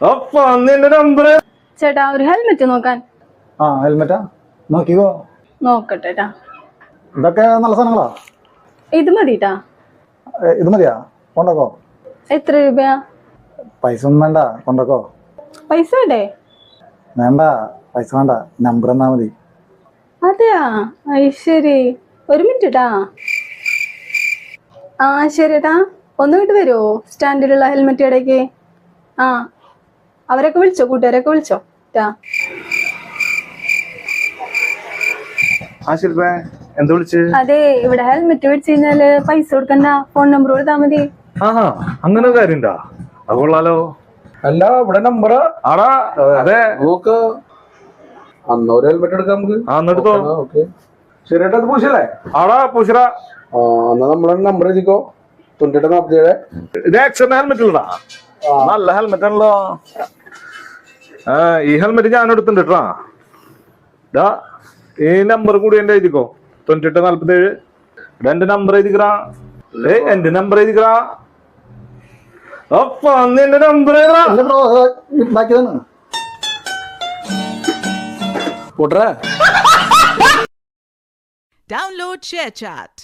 അപ്പൊ നിന്റെ നമ്പർ ചേട്ടാ ഒരു ഹെൽമെറ്റ് നോക്കാൻ. ആ ഹെൽമെറ്റാ നോക്കിക്കോ. നോക്കട്ടെ ട്ടാ. ഇതൊക്കെ നല്ല സാധനങ്ങളാ. ഇത് മതിട്ടാ. ഇത് മതിയാ? കൊണ്ടോക്കോ. എത്ര രൂപയാ? പൈസ ഒന്നും വേണ്ട, കൊണ്ടോക്കോ. പൈസ വേണ്ടേ? വേണ്ട, പൈസ വേണ്ട, നമ്പർ തന്നാ മതി. അതെയാ, ശരി. ഒരു മിനിറ്റ് ട്ടാ. ആ ശരിട്ടാ, ഒന്ന് വിട്ട് വരുമോ സ്റ്റാൻഡിലുള്ള ഹെൽമെറ്റ് ഇടയ്ക്ക്? ആ അവരൊക്കെ വിളിച്ചോ, കൂട്ടുകാരൊക്കെ വിളിച്ചോ ട്ടാ. ആ ശില്പേ, എന്താ വിളിച്ച്? അതെ, ഇവിടെ ഹെൽമെറ്റ് മേടിച്ചു കഴിഞ്ഞാല് പൈസ കൊടുക്കണ്ട, ഫോൺ നമ്പർ കൊടുത്താ മതി. ആഹാ, അങ്ങനെ കാര്യണ്ടാ? അത് കൊള്ളാലോ. അല്ല ഇവിടെ നമ്പറാ? ആടാ അതെ, നോക്ക്. അന്ന് ഒരു ഹെൽമെറ്റ് എടുക്കാം നമുക്ക്. എന്നിട്ടോ? ഓക്കെ ശരിയേട്ടാ, അത് പൂശല്ലേ? ആടാ പൂശറ. എന്നാ നമ്മളെ നമ്പർ എഴുതിക്കോ. 9847. ഇത് ആക്സിഡന്റ് ഹെൽമെറ്റ് ഉള്ളടാ, നല്ല ഹെൽമെറ്റ് ആണല്ലോ. ഈ ഹെൽമെറ്റ് ഞാൻ എടുത്തിട്ടുണ്ട് കേട്ടാ. ഈ നമ്പർ കൂടി എന്റെ എഴുതിക്കോ, 9847. എന്റെ നമ്പർ എഴുതിക്കറാ. എന്റെ നമ്പർ എഴുതിക്കറാ. അപ്പൊ നിന്റെ നമ്പർ ബാക്കി തന്നെ കൂട്ടറേ. Download ShareChat.